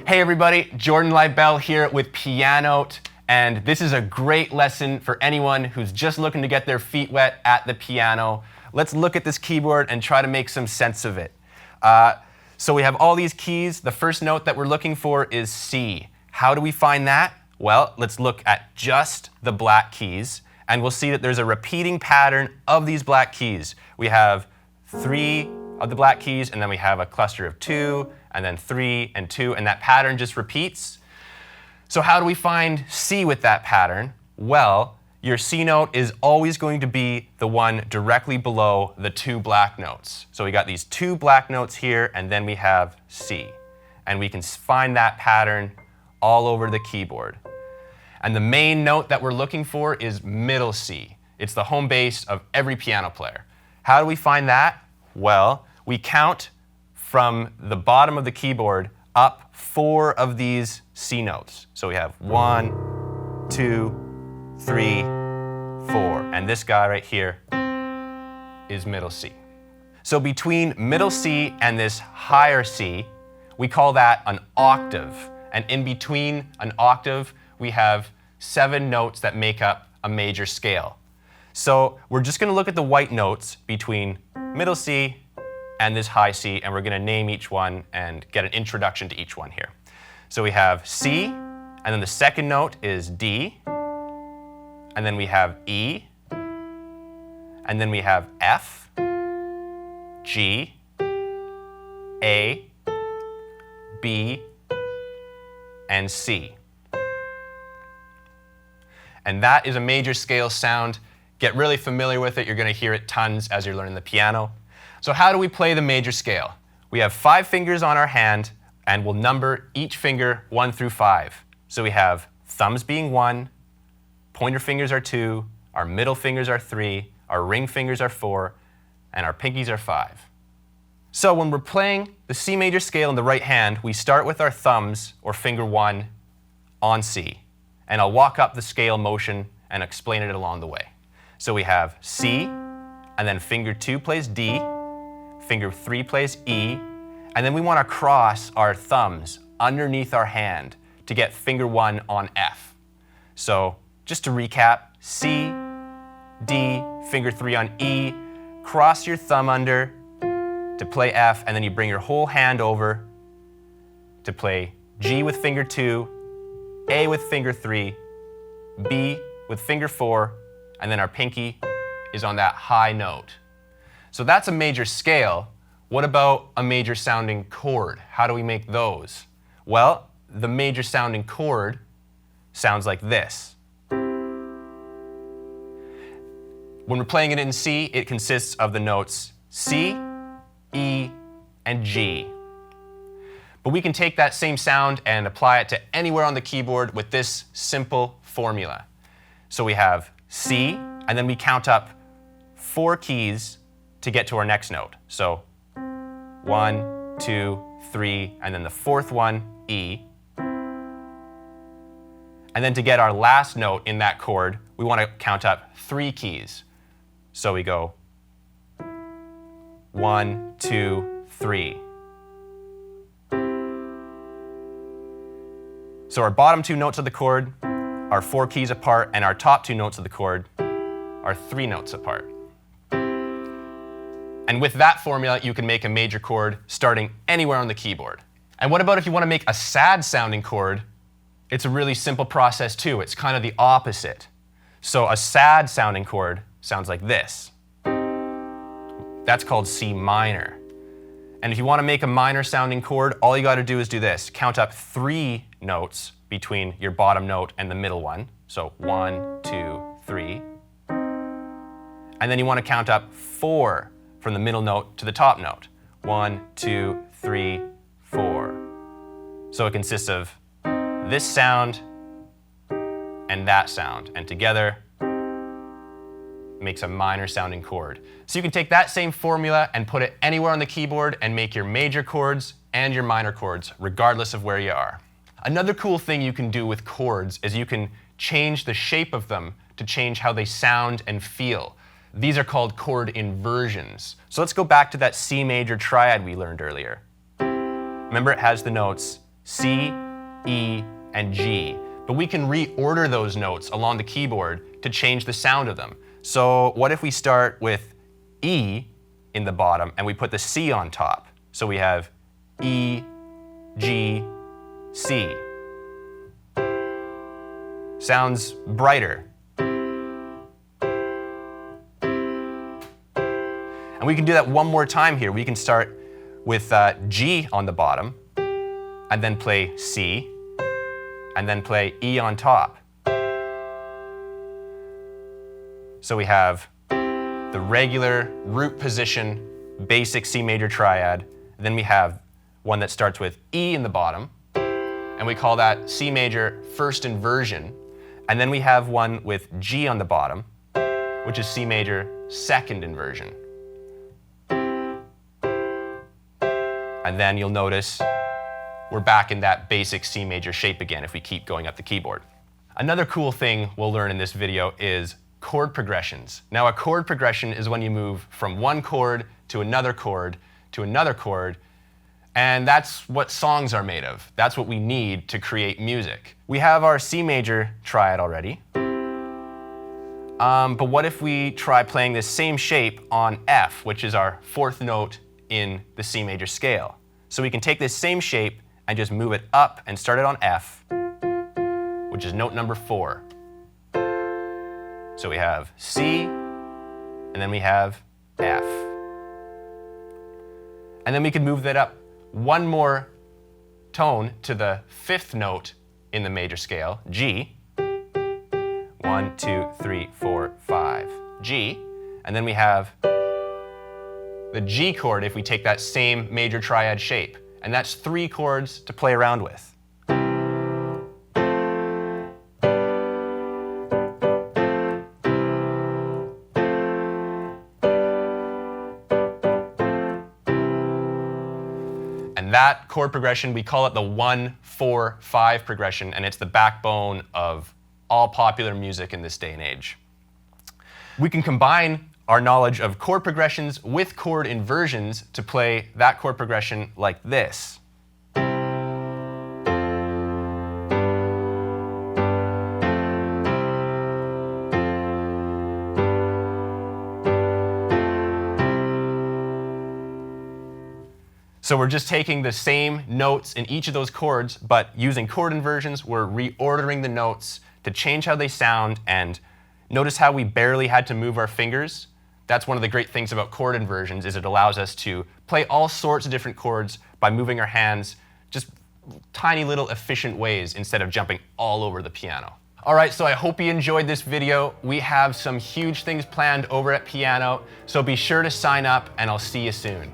Hey everybody, Jordan Leibel here with Pianote, and this is a great lesson for anyone who's just looking to get their feet wet at the piano. Let's look at this keyboard and try to make some sense of it. So we have all these keys. The first note that we're looking for is C. How do we find that? Well, let's look at just the black keys, and we'll see that there's a repeating pattern of these black keys. We have 3 of the black keys, and then we have a cluster of 2, and then 3 and 2, and that pattern just repeats. So how do we find C with that pattern? Well, your C note is always going to be the one directly below the 2 black notes. So we got these 2 black notes here, and then we have C. And we can find that pattern all over the keyboard. And the main note that we're looking for is middle C. It's the home base of every piano player. How do we find that? Well, we count from the bottom of the keyboard up 4 of these C notes. So we have 1, 2, 3, 4. And this guy right here is middle C. So between middle C and this higher C, we call that an octave. And in between an octave, we have 7 notes that make up a major scale. So we're just going to look at the white notes between middle C and this high C, and we're going to name each one and get an introduction to each one here. So we have C, and then the second note is D, and then we have E, and then we have F, G, A, B, and C. And that is a major scale sound. Get really familiar with it. You're going to hear it tons as you're learning the piano. So how do we play the major scale? We have 5 fingers on our hand, and we'll number each finger 1 through 5. So we have thumbs being 1, pointer fingers are 2, our middle fingers are 3, our ring fingers are 4, and our pinkies are 5. So when we're playing the C major scale in the right hand, we start with our thumbs, or finger 1, on C. And I'll walk up the scale motion and explain it along the way. So we have C, and then finger 2 plays D, finger 3 plays E, and then we want to cross our thumbs underneath our hand to get finger 1 on F. So just to recap, C, D, finger 3 on E, cross your thumb under to play F, and then you bring your whole hand over to play G with finger 2, A with finger 3, B with finger 4, and then our pinky is on that high note. So that's a major scale. What about a major sounding chord? How do we make those? Well, the major sounding chord sounds like this. When we're playing it in C, it consists of the notes C, E, and G. But we can take that same sound and apply it to anywhere on the keyboard with this simple formula. So we have C, and then we count up 4 keys to get to our next note. So 1, 2, 3, and then the 4th one, E. And then to get our last note in that chord, we want to count up 3 keys. So we go 1, 2, 3. So our bottom 2 notes of the chord are 4 keys apart, and our top 2 notes of the chord are 3 notes apart. And with that formula, you can make a major chord starting anywhere on the keyboard. And what about if you want to make a sad sounding chord? It's a really simple process too. It's kind of the opposite. So a sad sounding chord sounds like this. That's called C minor. And if you want to make a minor sounding chord, all you got to do is do this. Count up 3 notes between your bottom note and the middle one. So 1, 2, 3. And then you want to count up 4 from the middle note to the top note. 1, 2, 3, 4. So it consists of this sound and that sound, and together makes a minor sounding chord. So you can take that same formula and put it anywhere on the keyboard and make your major chords and your minor chords, regardless of where you are. Another cool thing you can do with chords is you can change the shape of them to change how they sound and feel. These are called chord inversions. So let's go back to that C major triad we learned earlier. Remember, it has the notes C, E, and G. But we can reorder those notes along the keyboard to change the sound of them. So what if we start with E in the bottom and we put the C on top? So we have E, G, C. Sounds brighter. And we can do that one more time here. We can start with G on the bottom, and then play C, and then play E on top. So we have the regular root position, basic C major triad. Then we have one that starts with E in the bottom, and we call that C major first inversion. And then we have one with G on the bottom, which is C major second inversion. And then you'll notice we're back in that basic C major shape again if we keep going up the keyboard. Another cool thing we'll learn in this video is chord progressions. Now, a chord progression is when you move from one chord to another chord to another chord, and that's what songs are made of. That's what we need to create music. We have our C major triad already, but what if we try playing this same shape on F, which is our fourth note in the C major scale? So we can take this same shape and just move it up and start it on F, which is note number 4. So we have C, and then we have F. And then we can move that up one more tone to the fifth note in the major scale, G. 1, 2, 3, 4, 5, G. And then we have the G chord if we take that same major triad shape. And that's 3 chords to play around with. And that chord progression, we call it the 1-4-5 progression, and it's the backbone of all popular music in this day and age. We can combine our knowledge of chord progressions with chord inversions to play that chord progression like this. So we're just taking the same notes in each of those chords, but using chord inversions, we're reordering the notes to change how they sound. And notice how we barely had to move our fingers? That's one of the great things about chord inversions, is it allows us to play all sorts of different chords by moving our hands just tiny little efficient ways instead of jumping all over the piano. All right, so I hope you enjoyed this video. We have some huge things planned over at Pianote, so be sure to sign up and I'll see you soon.